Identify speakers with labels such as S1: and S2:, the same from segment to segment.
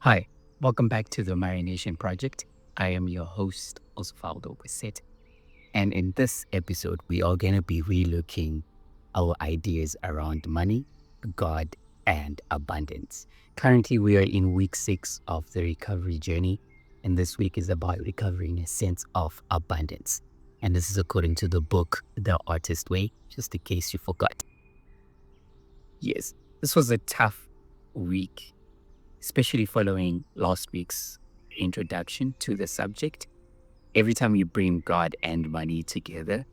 S1: Hi, welcome back to the Marination Project. I am your host, Osvaldo Bassett. And in this episode, we are going to be relooking our ideas around money, God, and abundance. Currently, we are in week 6 of the recovery journey. And this week is about recovering a sense of abundance. And this is according to the book, The Artist Way, just in case you forgot. Yes, this was a tough week, especially following last week's introduction to the subject. Every time you bring God and money together,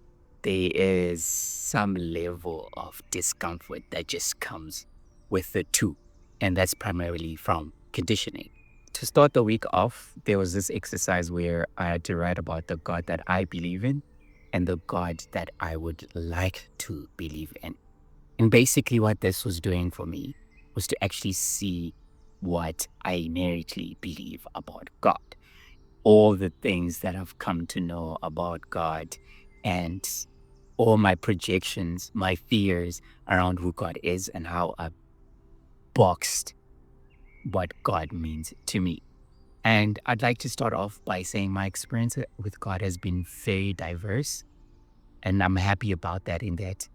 S1: there is some level of discomfort that just comes with the two. And that's primarily from conditioning. To start the week off, there was this exercise where I had to write about the God that I believe in and the God that I would like to believe in. And basically, what this was doing for me was to actually see what I inherently believe about God, all the things that I've come to know about God, and all my projections, my fears around who God is and how I boxed what God means to me. And I'd like to start off by saying my experience with God has been very diverse. And I'm happy about that, in that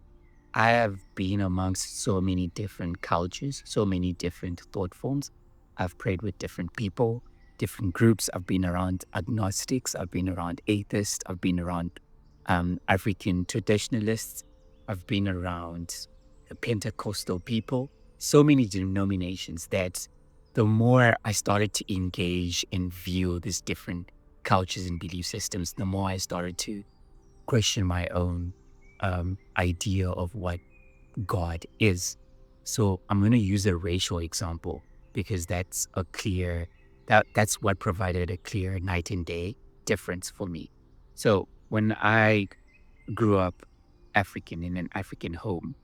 S1: I have been amongst so many different cultures, so many different thought forms. I've prayed with different people, different groups. I've been around agnostics. I've been around atheists. I've been around African traditionalists. I've been around the Pentecostal people. So many denominations that the more I started to engage and view these different cultures and belief systems, the more I started to question my own idea of what God is. So I'm going to use a racial example because that's what provided a clear night and day difference for me. So when I grew up African in an African home,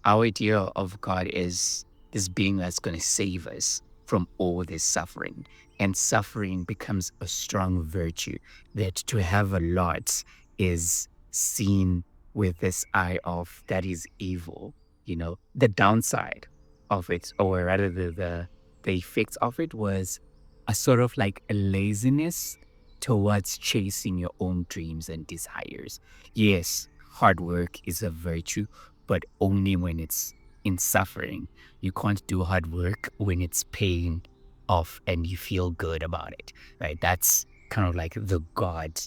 S1: our idea of God is this being that's going to save us from all this suffering. And suffering becomes a strong virtue, that to have a lot is seen with this eye of that is evil. The downside of it, or rather the effects of it, was a sort of like a laziness towards chasing your own dreams and desires. Yes, hard work is a virtue, but only when it's in suffering. You can't do hard work when it's paying off and you feel good about it, right? That's kind of like the God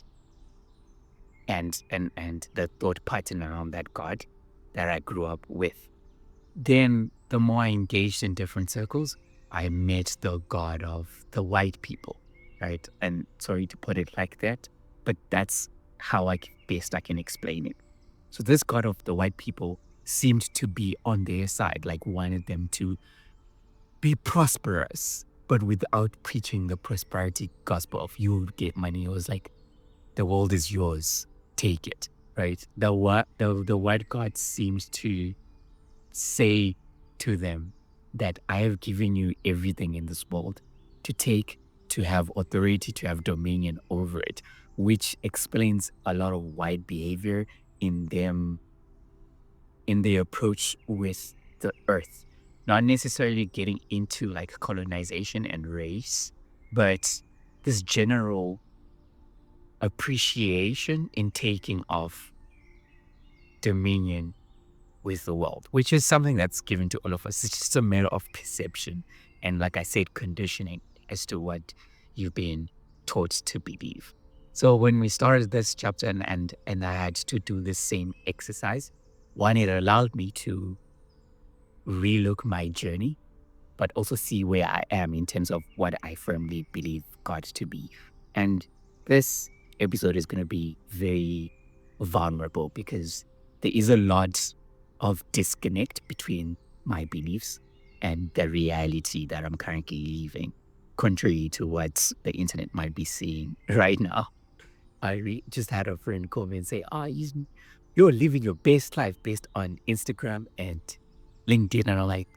S1: and the thought pattern around that God that I grew up with. Then the more I engaged in different circles, I met the God of the white people, right? And sorry to put it like that, but that's how best I can explain it. So this God of the white people seemed to be on their side, like wanted them to be prosperous, but without preaching the prosperity gospel of you will get money. It was like, the world is yours, take it, right? The white God seems to say to them that I have given you everything in this world to take, to have authority, to have dominion over it, which explains a lot of white behavior in them, in their approach with the earth. Not necessarily getting into like colonization and race, but this general appreciation in taking of dominion with the world, which is something that's given to all of us. It's just a matter of perception. And like I said, conditioning as to what you've been taught to believe. So when we started this chapter and I had to do the same exercise, one, it allowed me to relook my journey, but also see where I am in terms of what I firmly believe God to be. And this episode is going to be very vulnerable because there is a lot of disconnect between my beliefs and the reality that I'm currently living, contrary to what the internet might be seeing right now. Just had a friend call me and say, you're living your best life based on Instagram and LinkedIn. And I'm like,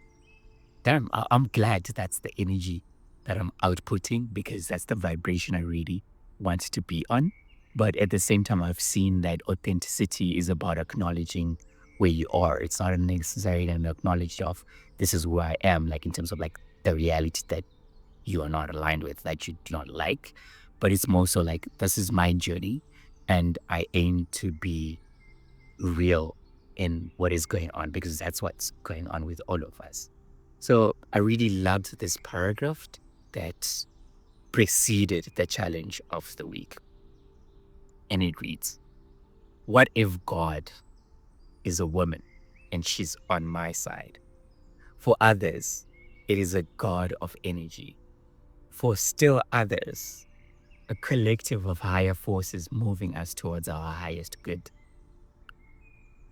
S1: damn, I'm glad that's the energy that I'm outputting, because that's the vibration I really want to be on. But at the same time, I've seen that authenticity is about acknowledging where you are. It's not necessarily an acknowledge of this is where I am, like in terms of like the reality that you are not aligned with, that you do not like. But it's more so like, this is my journey and I aim to be real in what is going on because that's what's going on with all of us. So I really loved this paragraph that preceded the challenge of the week. And it reads, what if God is a woman and she's on my side? For others, it is a God of energy. For still others, a collective of higher forces moving us towards our highest good.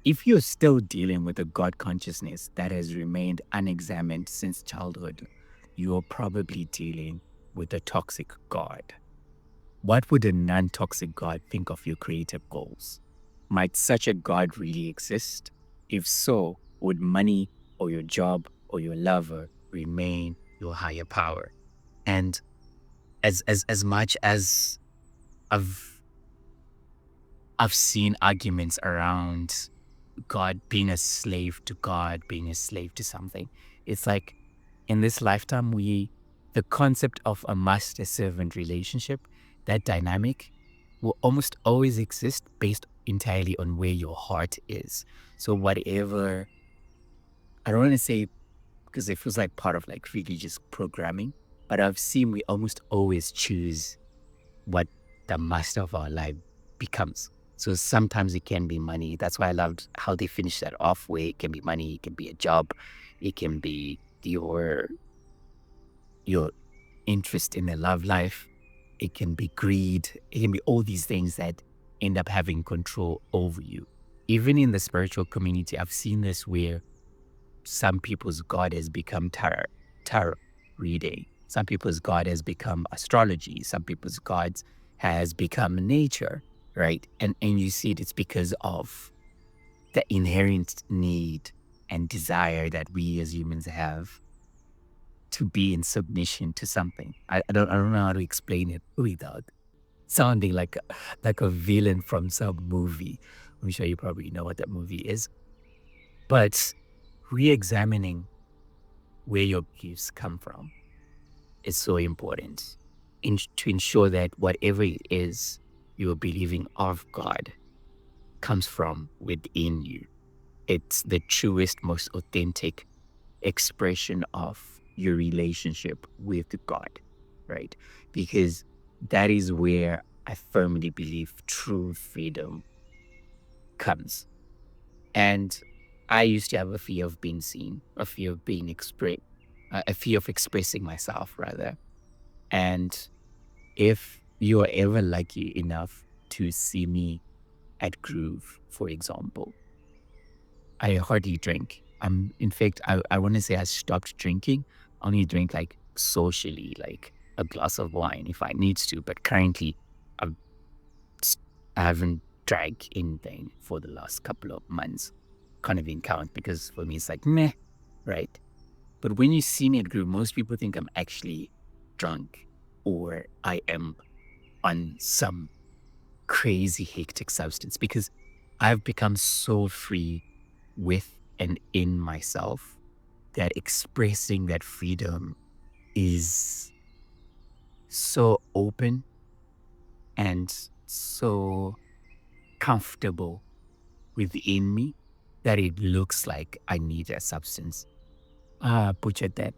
S1: If you're still dealing with a God consciousness that has remained unexamined since childhood, you're probably dealing with a toxic God. What would a non toxic God think of your creative goals? Might such a God really exist? If so, would money or your job or your lover remain your higher power? And as much as I've I've seen arguments around God being a slave to God, being a slave to something. It's like in this lifetime, the concept of a master servant relationship, that dynamic will almost always exist based entirely on where your heart is. So, whatever, I don't want to say because it feels like part of like religious programming, but I've seen we almost always choose what the master of our life becomes. So sometimes it can be money. That's why I loved how they finished that off, where it can be money, it can be a job, it can be your interest in the love life, it can be greed, it can be all these things that end up having control over you. Even in the spiritual community, I've seen this where some people's God has become tarot reading. Some people's God has become astrology. Some people's God has become nature, right? And you see it's because of the inherent need and desire that we as humans have to be in submission to something. I don't know how to explain it without sounding like a villain from some movie. I'm sure you probably know what that movie is. But re-examining where your gifts come from is so important to ensure that whatever it is you're believing of God comes from within you. It's the truest, most authentic expression of your relationship with God, right? Because that is where I firmly believe true freedom comes. And I used to have a fear of being seen, a fear of being expressed, a fear of expressing myself, rather. And if you're ever lucky enough to see me at Groove, for example, I hardly drink. In fact, I want to say I stopped drinking. I only drink like socially, like a glass of wine if I need to. But currently, I've, s- I haven't drank anything for the last couple of months. Can't even count because for me, it's like meh, right? But when you see me at Groove, most people think I'm actually drunk or I am on some crazy hectic substance because I've become so free with and in myself that expressing that freedom is so open and so comfortable within me that it looks like I need a substance. Butchered that.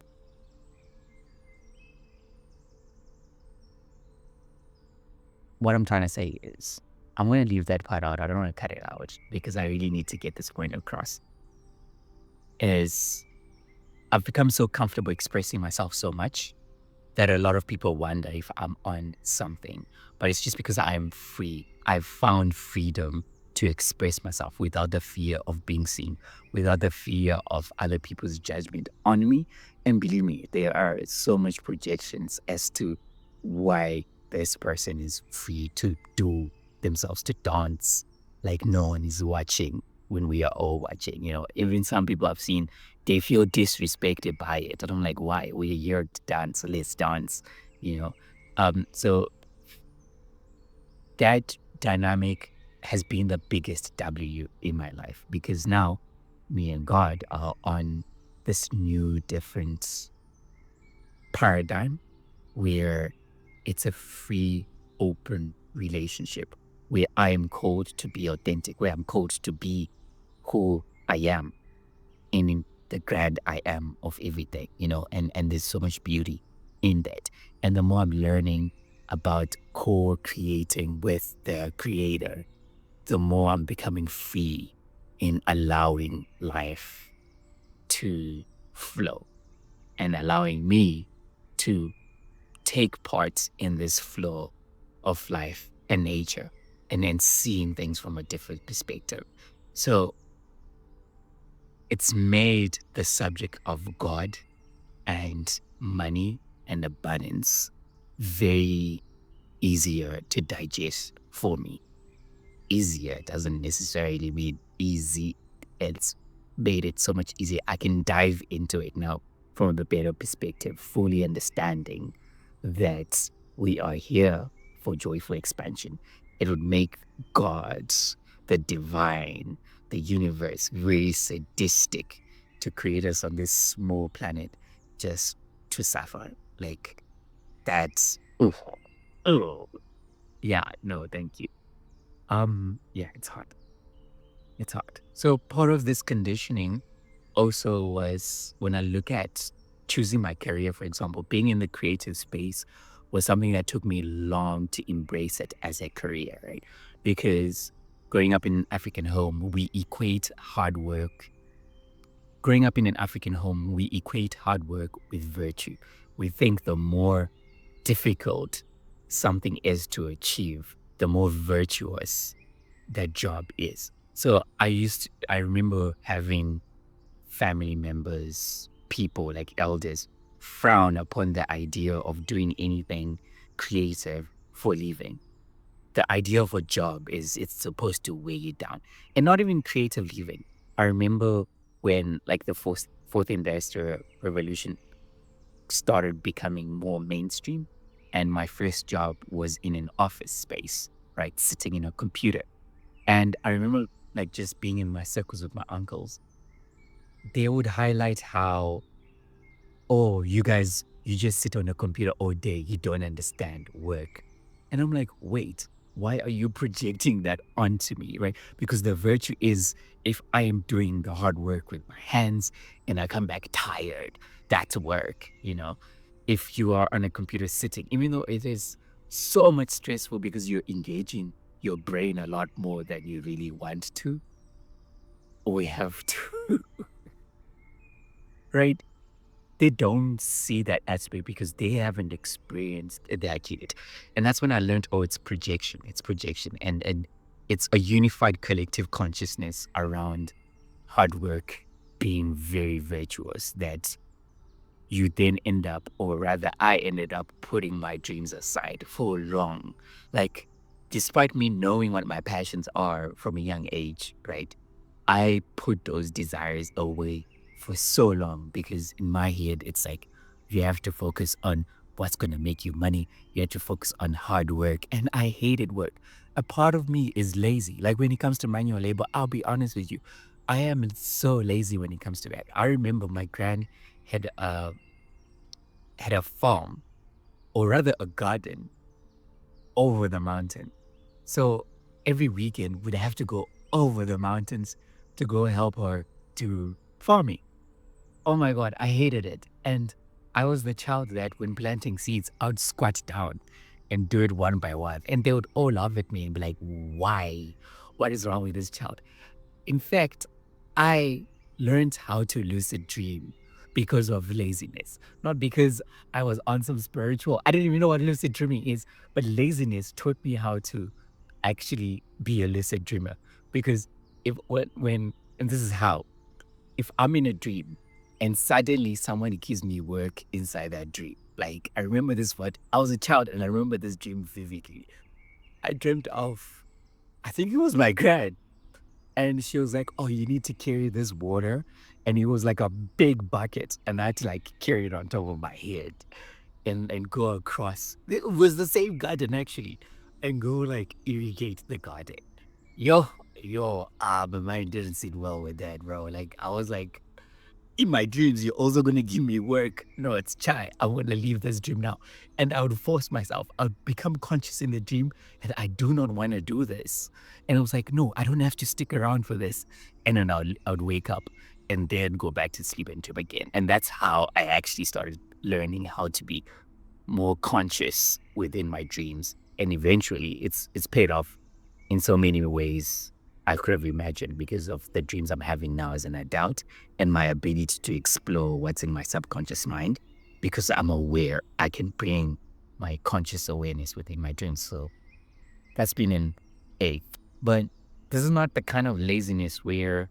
S1: What I'm trying to say is, I'm going to leave that part out. I don't want to cut it out because I really need to get this point across. Is I've become so comfortable expressing myself so much that a lot of people wonder if I'm on something, but it's just because I'm free. I've found freedom to express myself without the fear of being seen, without the fear of other people's judgment on me. And believe me, there are so much projections as to why this person is free to do themselves, to dance like no one is watching when we are all watching. Even some people I've seen, they feel disrespected by it. And I'm like, why? We're here to dance, so let's dance, you know. So that dynamic has been the biggest W in my life because now me and God are on this new different paradigm where it's a free, open relationship where I am called to be authentic, where I'm called to be who I am in the grand I am of everything, and there's so much beauty in that. And the more I'm learning about co-creating with the creator, the more I'm becoming free in allowing life to flow and allowing me to take part in this flow of life and nature and then seeing things from a different perspective. So it's made the subject of God and money and abundance very easier to digest for me. Easier doesn't necessarily mean easy. It's made it so much easier. I can dive into it now from a better perspective, fully understanding that we are here for joyful expansion. It would make God, the divine, the universe, very sadistic to create us on this small planet just to suffer. Like, that's, oof. Oh, yeah, no, thank you. Yeah, it's hard. It's hard. So part of this conditioning also was when I look at choosing my career, for example, being in the creative space was something that took me long to embrace it as a career, right? Because growing up in an African home, we equate hard work. Growing up in an African home, we equate hard work with virtue. We think the more difficult something is to achieve, the more virtuous that job is. So I remember having family members, people like elders frown upon the idea of doing anything creative for a living. The idea of a job is it's supposed to weigh you down and not even creative living. I remember when like the fourth industrial revolution started becoming more mainstream and my first job was in an office space, right? Sitting in a computer. And I remember like just being in my circles with my uncles. They would highlight how, oh, you guys, you just sit on a computer all day. You don't understand work. And I'm like, wait, why are you projecting that onto me? Right? Because the virtue is if I am doing the hard work with my hands and I come back tired, that's work. If you are on a computer sitting, even though it is so much stressful because you're engaging your brain a lot more than you really want to, we have to, right? They don't see that aspect because they haven't experienced that yet. And that's when I learned, oh, it's projection. It's projection. And it's a unified collective consciousness around hard work being very virtuous that you then end up, or rather, I ended up putting my dreams aside for long. Like, despite me knowing what my passions are from a young age, right? I put those desires away for so long because in my head, it's like you have to focus on what's going to make you money. You have to focus on hard work. And I hated work. A part of me is lazy. Like when it comes to manual labor, I'll be honest with you. I am so lazy when it comes to that. I remember my grand had a farm, or rather a garden over the mountain. So every weekend we'd have to go over the mountains to go help her do farming. Oh my God, I hated it. And I was the child that when planting seeds, I'd squat down and do it one by one. And they would all laugh at me and be like, why? What is wrong with this child? In fact, I learned how to lucid dream because of laziness, not because I was on some spiritual. I didn't even know what lucid dreaming is, but laziness taught me how to actually be a lucid dreamer. Because if when and this is how, if I'm in a dream and suddenly someone gives me work inside that dream, like I remember this what I was a child and I remember this dream vividly. I dreamt of, I think it was my grand. And she was like, "Oh, you need to carry this water." And it was like a big bucket. And I had to like carry it on top of my head and go across. It was the same garden actually. And go like irrigate the garden. Yo, my mind didn't sit well with that, bro. Like I was like, in my dreams, you're also going to give me work. No, it's chai. I want to leave this dream now. And I would force myself. I would become conscious in the dream that I do not want to do this. And I was like, no, I don't have to stick around for this. And then I would wake up and then go back to sleep and dream again. And that's how I actually started learning how to be more conscious within my dreams. And eventually it's paid off in so many ways I could have imagined because of the dreams I'm having now as an adult and my ability to explore what's in my subconscious mind because I'm aware I can bring my conscious awareness within my dreams. So that's been an A. But this is not the kind of laziness where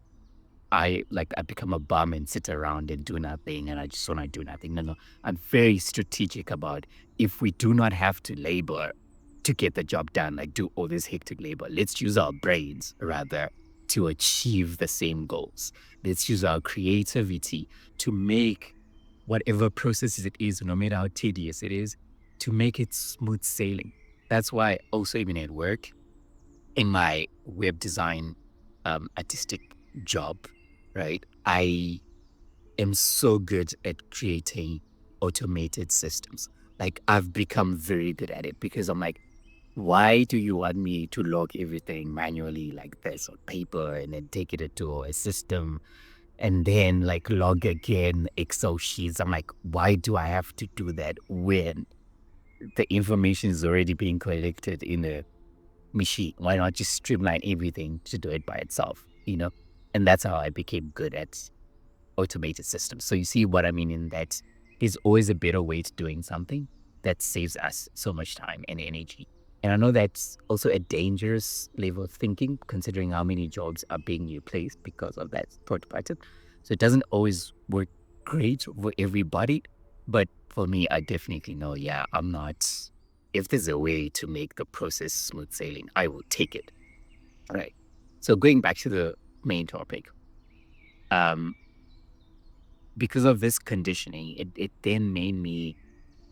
S1: I become a bum and sit around and do nothing and I just want to do nothing. No, no. I'm very strategic about if we do not have to labor to get the job done, like do all this hectic labor. Let's use our brains rather to achieve the same goals. Let's use our creativity to make whatever processes it is, no matter how tedious it is, to make it smooth sailing. That's why also even at work, in my web design artistic job, right? I am so good at creating automated systems. Like I've become very good at it because I'm like, why do you want me to log everything manually like this on paper and then take it into a system and then like log again Excel sheets? I'm like, why do I have to do that when the information is already being collected in a machine? Why not just streamline everything to do it by itself? And that's how I became good at automated systems. So you see what I mean in that there's always a better way to doing something that saves us so much time and energy. And I know that's also a dangerous level of thinking, considering how many jobs are being replaced because of that thought pattern. So it doesn't always work great for everybody. But for me, I definitely know, yeah, I'm not, if there's a way to make the process smooth sailing, I will take it. All right. So going back to the main topic, um, because of this conditioning, it then made me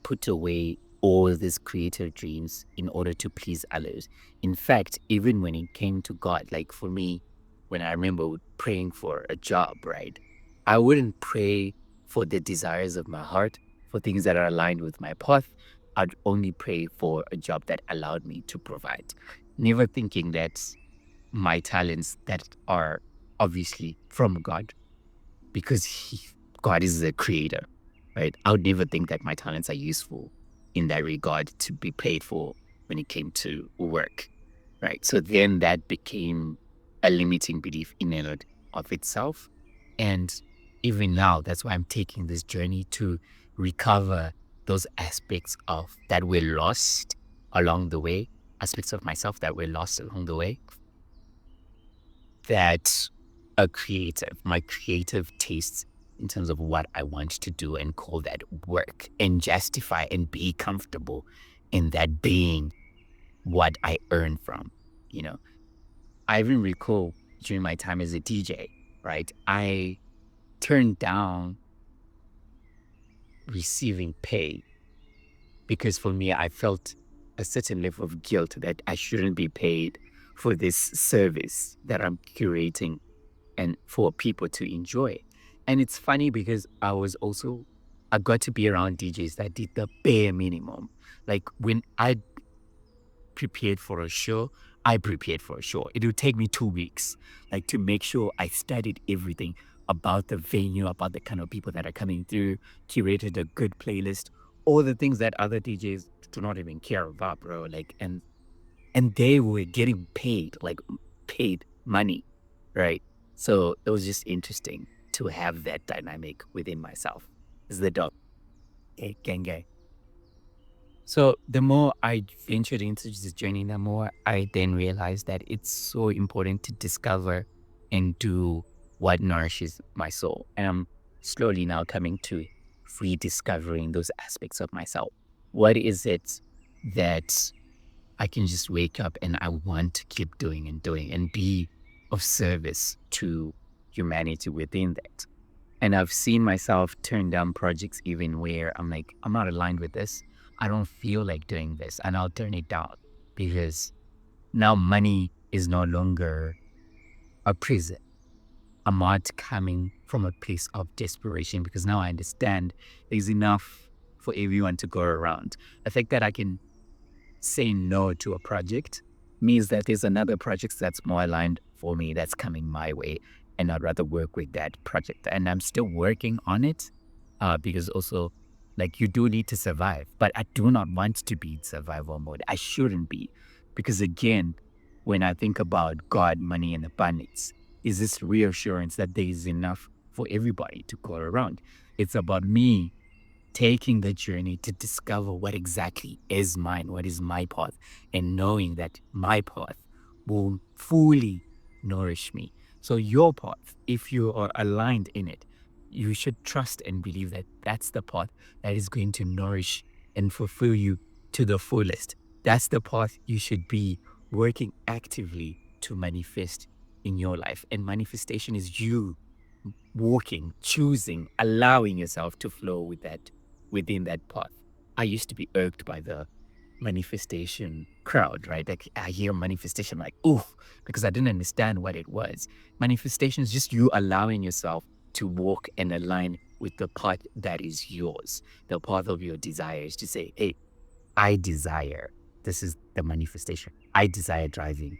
S1: put away all these creative dreams in order to please others. In fact, even when it came to God, like for me, when I remember praying for a job, right? I wouldn't pray for the desires of my heart, for things that are aligned with my path. I'd only pray for a job that allowed me to provide, never thinking that my talents that are obviously from God because God is the creator, right? I would never think that my talents are useful in that regard to be paid for when it came to work, right? So then that became a limiting belief in and of itself. And even now, that's why I'm taking this journey to recover those aspects of that were lost along the way, aspects of myself that were lost along the way that are creative, my creative tastes in terms of what I want to do and call that work and justify and be comfortable in that being what I earn from, you know. I even recall during my time as a DJ, right? I turned down receiving pay because for me, I felt a certain level of guilt that I shouldn't be paid for this service that I'm curating and for people to enjoy. And it's funny because I got to be around DJs that did the bare minimum. Like when I prepared for a show, I prepared for a show. It would take me 2 weeks, like to make sure I studied everything about the venue, about the kind of people that are coming through, curated a good playlist, all the things that other DJs do not even care about, bro. Like, and they were getting paid, like paid money, right? So it was just interesting to have that dynamic within myself. Is the dog, gang, gang. So the more I ventured into this journey, the more I then realized that it's so important to discover and do what nourishes my soul. And I'm slowly now coming to rediscovering those aspects of myself. What is it that I can just wake up and I want to keep doing and doing and be of service to humanity within that? And I've seen myself turn down projects even where I'm like, I'm not aligned with this. I don't feel like doing this. And I'll turn it down because now money is no longer a prison. I'm not coming from a place of desperation because now I understand there's enough for everyone to go around. The fact that I can say no to a project means that there's another project that's more aligned for me that's coming my way, and I'd rather work with that project. And I'm still working on it because also, like, you do need to survive, but I do not want to be in survival mode. I shouldn't be because, again, when I think about God, money, and abundance, is this reassurance that there is enough for everybody to go around. It's about me taking the journey to discover what exactly is mine, what is my path, and knowing that my path will fully nourish me. So, your path, if you are aligned in it, you should trust and believe that that's the path that is going to nourish and fulfill you to the fullest. That's the path you should be working actively to manifest in your life. And manifestation is you walking, choosing, allowing yourself to flow with that within that path. I used to be irked by the manifestation crowd, right? Like I hear manifestation like, oof, because I didn't understand what it was. Manifestation is just you allowing yourself to walk and align with the path that is yours, the path of your desires to say, hey, I desire, this is the manifestation. I desire driving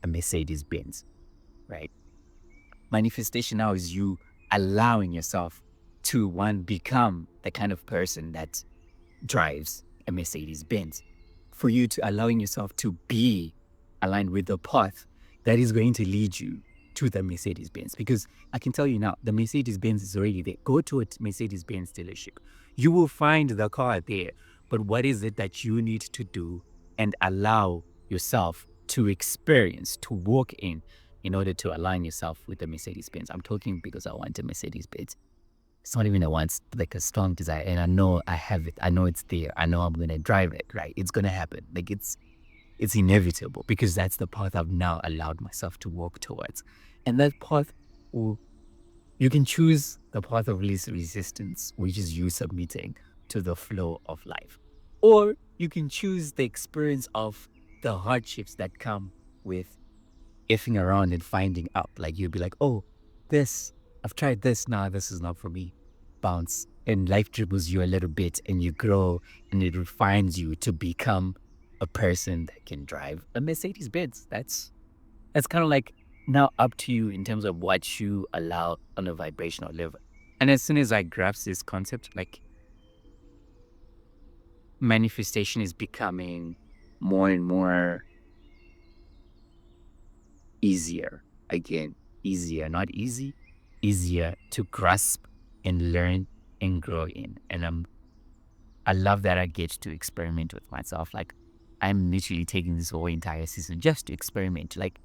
S1: a Mercedes Benz, right? Manifestation now is you allowing yourself to one, become the kind of person that drives a Mercedes Benz, for you to allowing yourself to be aligned with the path that is going to lead you to the Mercedes Benz. Because I can tell you now, the Mercedes Benz is already there. Go to a Mercedes Benz dealership. You will find the car there. But what is it that you need to do and allow yourself to experience, to walk in order to align yourself with the Mercedes Benz? I'm talking because I want a Mercedes Benz. It's not even a want, like a strong desire. And I know I have it. I know it's there. I know I'm going to drive it, right? It's going to happen. Like it's inevitable because that's the path I've now allowed myself to walk towards. And that path, will, you can choose the path of least resistance, which is you submitting to the flow of life. Or you can choose the experience of the hardships that come with effing around and finding out. Like you'll be like, oh, this, I've tried this. Nah, this is not for me. Bounce. And life dribbles you a little bit and you grow and it refines you to become a person that can drive a Mercedes Benz. That's kind of like now up to you in terms of what you allow on a vibrational level. And as soon as I grasp this concept, like manifestation is becoming more and more easier. Again, easier, not easy, easier to grasp and learn and grow in. And I love that I get to experiment with myself. Like I'm literally taking this whole entire season just to experiment. Like,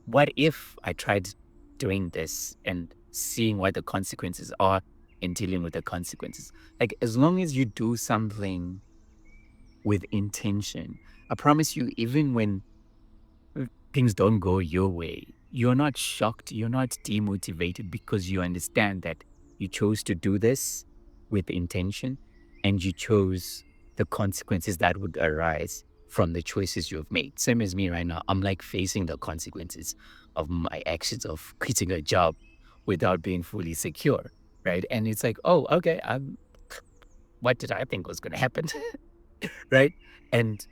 S1: what if I tried doing this and seeing what the consequences are and dealing with the consequences? Like, as long as you do something with intention, I promise you, even when things don't go your way, you're not shocked, you're not demotivated because you understand that you chose to do this with intention and you chose the consequences that would arise from the choices you've made. Same as me right now. I'm like facing the consequences of my actions of quitting a job without being fully secure. Right. And it's like, oh, okay, what did I think was going to happen? Right. And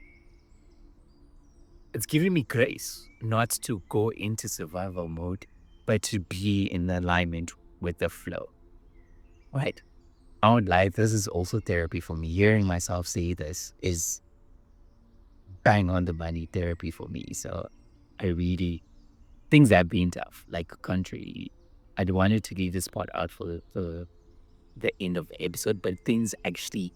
S1: it's giving me grace not to go into survival mode, but to be in alignment with the flow. Right. I won't lie, this is also therapy for me. Hearing myself say this is bang on the money therapy for me. So I really, things have been tough, like country. I wanted to leave this part out for the end of the episode, but things actually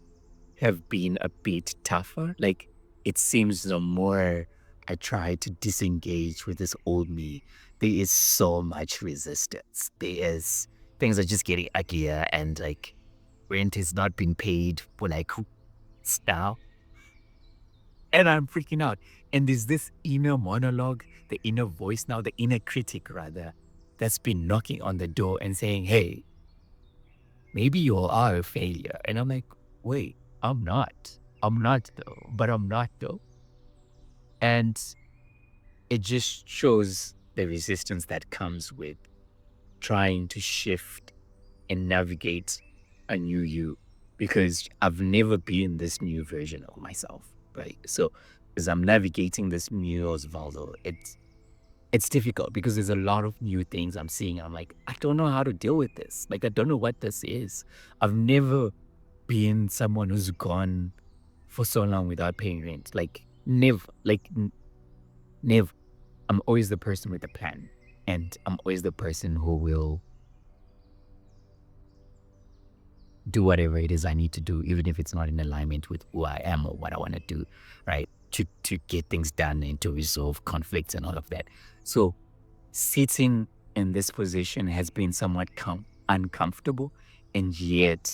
S1: have been a bit tougher. Like it seems the more I try to disengage with this old me, there is so much resistance. Things are just getting uglier and like rent has not been paid for like weeks now. And I'm freaking out. And there's this inner monologue, the inner voice now, the inner critic rather, that's been knocking on the door and saying, hey, maybe you are a failure. And I'm like, wait, I'm not. I'm not though, but I'm not though. And it just shows the resistance that comes with trying to shift and navigate a new you, because I've never been this new version of myself, right? So as I'm navigating this new Osvaldo, it's difficult because there's a lot of new things I'm seeing. I'm like, I don't know how to deal with this. Like, I don't know what this is. I've never been someone who's gone for so long without paying rent. Like, never. Like, never. I'm always the person with a plan. And I'm always the person who will do whatever it is I need to do, even if it's not in alignment with who I am or what I want to do, right? To get things done and to resolve conflicts and all of that. So sitting in this position has been somewhat uncomfortable, and yet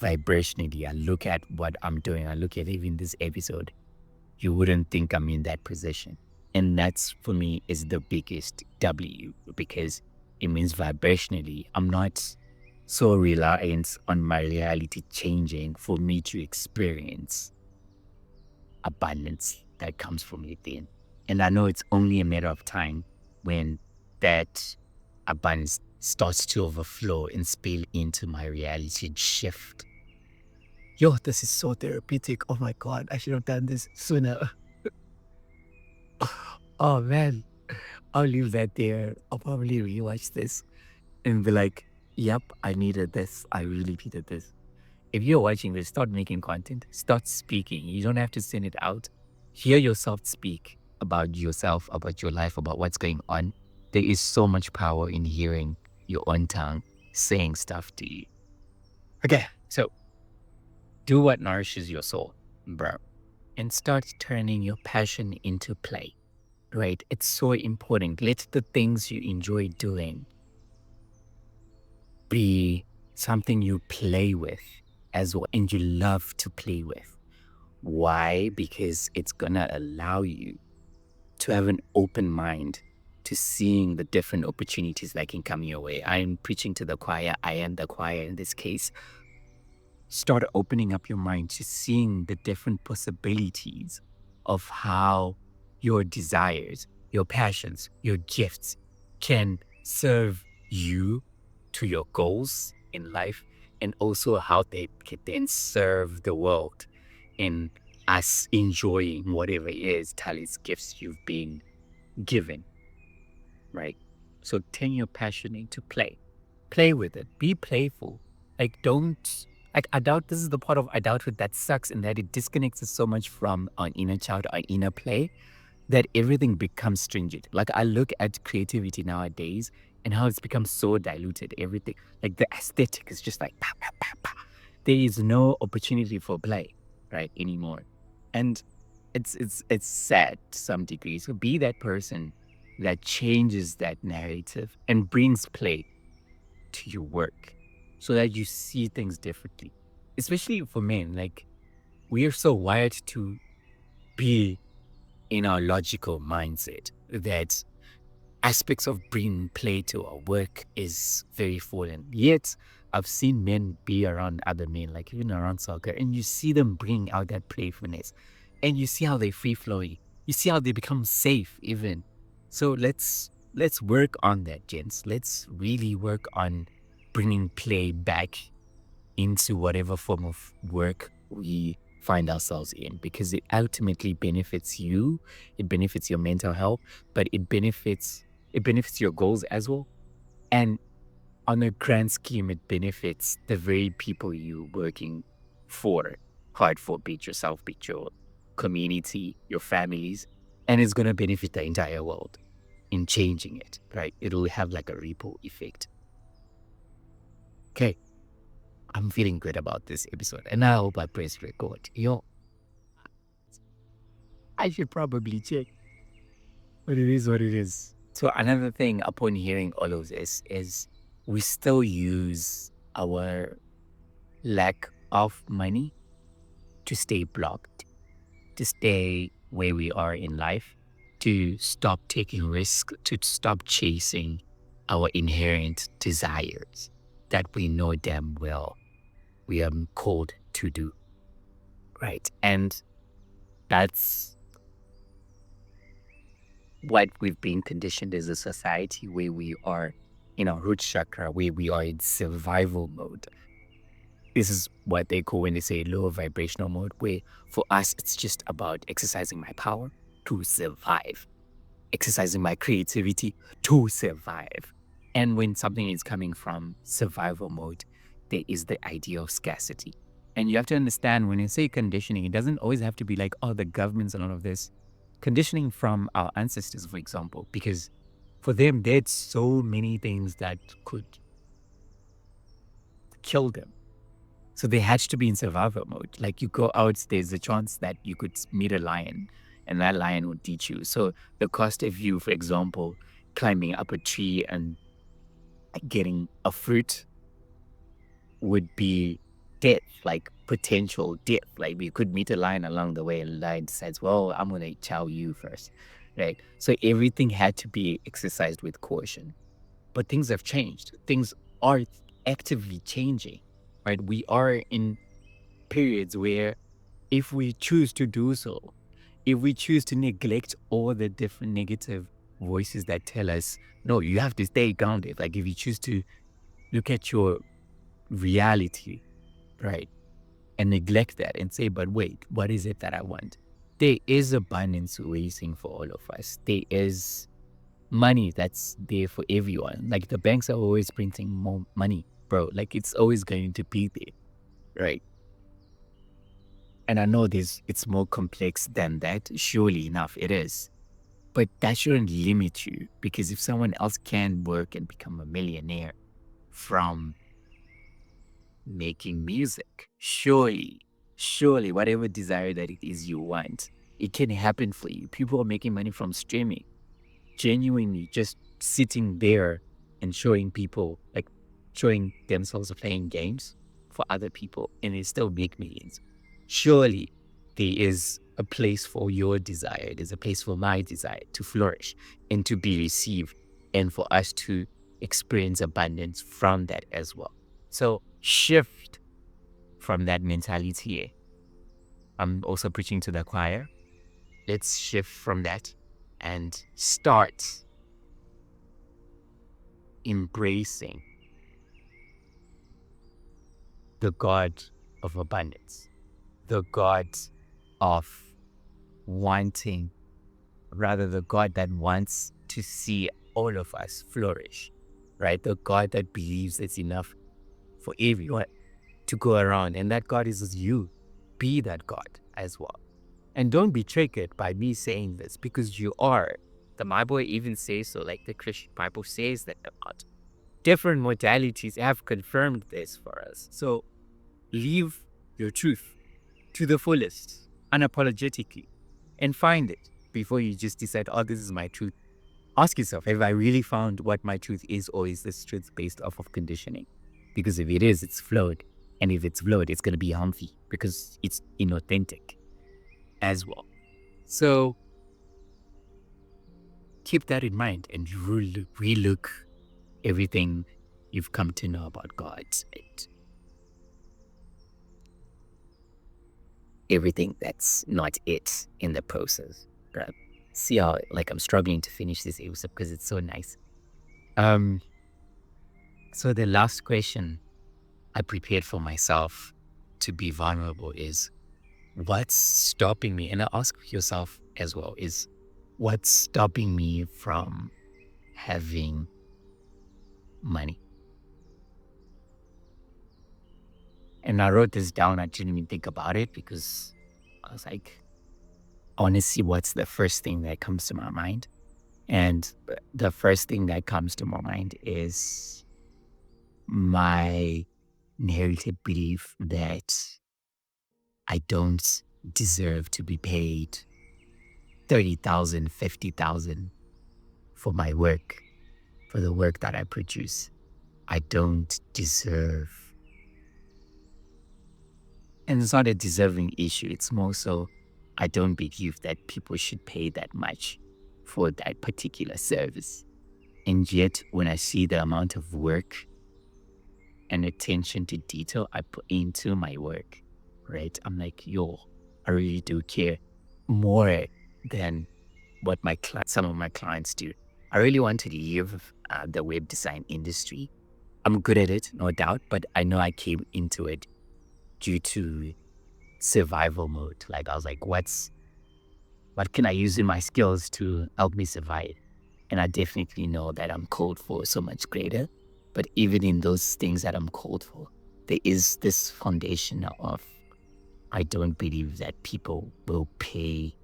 S1: vibrationally, I look at what I'm doing. I look at even this episode. You wouldn't think I'm in that position, and that's for me is the biggest W, because it means vibrationally, I'm not so reliant on my reality changing for me to experience abundance that comes from within. And I know it's only a matter of time when that abundance starts to overflow and spill into my reality and shift. Yo, this is so therapeutic. Oh my God, I should have done this sooner. Oh man, I'll leave that there. I'll probably rewatch this and be like, yep, I needed this. I really needed this. If you're watching this, start making content, start speaking. You don't have to send it out. Hear yourself speak about yourself, about your life, about what's going on. There is so much power in hearing your own tongue saying stuff to you. Okay, so do what nourishes your soul, bro, and start turning your passion into play, right? It's so important. Let the things you enjoy doing be something you play with as well, and you love to play with. Why? Because it's gonna allow you to have an open mind to seeing the different opportunities that can come your way. I am preaching to the choir. I am the choir in this case. Start opening up your mind to seeing the different possibilities of how your desires, your passions, your gifts can serve you to your goals in life, and also how they can then serve the world in us enjoying whatever it is, talents, gifts you've been given, right? So turn your passion into play. Play with it. Be playful. Like, don't, like, I doubt this is the part of adulthood that sucks, in that it disconnects us so much from our inner child, our inner play, that everything becomes stringent. Like, I look at creativity nowadays and how it's become so diluted. Everything, like the aesthetic is just like, pa, pa, pa, pa. There is no opportunity for play, right, anymore. And it's sad to some degree. So be that person that changes that narrative and brings play to your work so that you see things differently. Especially for men, like, we are so wired to be in our logical mindset that aspects of bringing play to our work is very foreign. Yet, I've seen men be around other men, like even around soccer, and you see them bring out that playfulness, and you see how they free flowing. You see how they become safe, even. So let's work on that, gents. Let's really work on bringing play back into whatever form of work we find ourselves in, because it ultimately benefits you, it benefits your mental health, but it benefits your goals as well. And on a grand scheme, it benefits the very people you're working for, hard for, be it yourself, be it your community, your families, and it's going to benefit the entire world in changing it, right? It'll have like a ripple effect. Okay, I'm feeling good about this episode, and I hope I press record. Yo, I should probably check, but it is what it is. So another thing upon hearing all of this is we still use our lack of money to stay blocked, to stay where we are in life, to stop taking risks, to stop chasing our inherent desires that we know damn well we are called to do, right? And that's what we've been conditioned as a society, where we are in our root chakra where we are in survival mode. This is what they call when they say lower vibrational mode, where for us, it's just about exercising my power to survive, exercising my creativity to survive. And when something is coming from survival mode, there is the idea of scarcity. And you have to understand when you say conditioning, it doesn't always have to be like, oh, the government's and all of this. Conditioning from our ancestors, for example, because for them, they had so many things that could kill them. So they had to be in survival mode. Like you go out, there's a chance that you could meet a lion and that lion would eat you. So the cost of you, for example, climbing up a tree and getting a fruit would be death, like potential death. Like we could meet a lion along the way and the lion decides, well, I'm going to chow you first. Right. So everything had to be exercised with caution. But things have changed. Things are actively changing. Right. We are in periods where if we choose to do so, if we choose to neglect all the different negative voices that tell us, no, you have to stay grounded. Like if you choose to look at your reality, right, and neglect that and say, but wait, what is it that I want? There is abundance waiting for all of us. There is money that's there for everyone. Like the banks are always printing more money, bro. Like it's always going to be there, right? And I know it's more complex than that. Surely enough, it is. But that shouldn't limit you because if someone else can work and become a millionaire from making music, surely, whatever desire that it is you want, it can happen for you. People are making money from streaming, genuinely just sitting there and showing people, like showing themselves playing games for other people, and they still make millions. Surely there is a place for your desire. There's a place for my desire to flourish and to be received, and for us to experience abundance from that as well. So shift from that mentality. I'm also preaching to the choir. Let's shift from that and start embracing the God of abundance, the God of wanting, rather the God that wants to see all of us flourish, right? The God that believes it's enough for everyone to go around, and that God is you. Be that God as well. And don't be triggered by me saying this because you are. The Bible even says so, like the Christian Bible says that about. Different modalities have confirmed this for us. So live your truth to the fullest, unapologetically, and find it before you just decide, oh, this is my truth. Ask yourself, have I really found what my truth is, or is this truth based off of conditioning? Because if it is, it's flawed. And if it's flawed, it's going to be harmful because it's inauthentic as well. So keep that in mind and relook everything you've come to know about God. Everything that's not it in the process. Right? See how like I'm struggling to finish this episode because it's so nice. So the last question I prepared for myself to be vulnerable is, what's stopping me? And I ask yourself as well, is what's stopping me from having money? And I wrote this down. I didn't even think about it because I was like, I want to see what's the first thing that comes to my mind. And the first thing that comes to my mind is my inherited belief that I don't deserve to be paid 30,000, 50,000 for my work, for the work that I produce. I don't deserve. And it's not a deserving issue. It's more so I don't believe that people should pay that much for that particular service. And yet, when I see the amount of work and attention to detail I put into my work, right, I'm like, yo, I really do care more than what some of my clients do. I really want to leave the web design industry. I'm good at it, no doubt, but I know I came into it due to survival mode. Like I was like, what can I use in my skills to help me survive? And I definitely know that I'm called for so much greater. But even in those things that I'm called for, there is this foundation of I don't believe that people will pay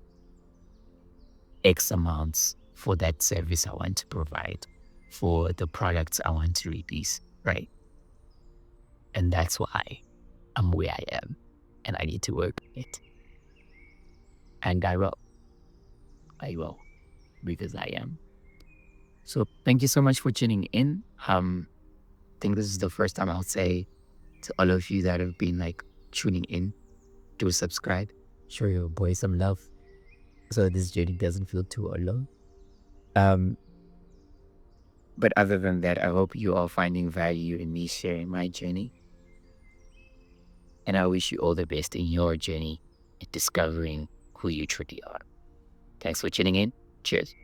S1: X amounts for that service I want to provide, for the products I want to release, right? And that's why I'm where I am and I need to work on it. And I will, because I am. So thank you so much for tuning in. I think this is the first time I'll say to all of you that have been like tuning in, to subscribe, show your boy some love, so this journey doesn't feel too alone. Um, but other than that, I hope you are finding value in me sharing my journey. And I wish you all the best in your journey in discovering who you truly are. Thanks for tuning in. Cheers.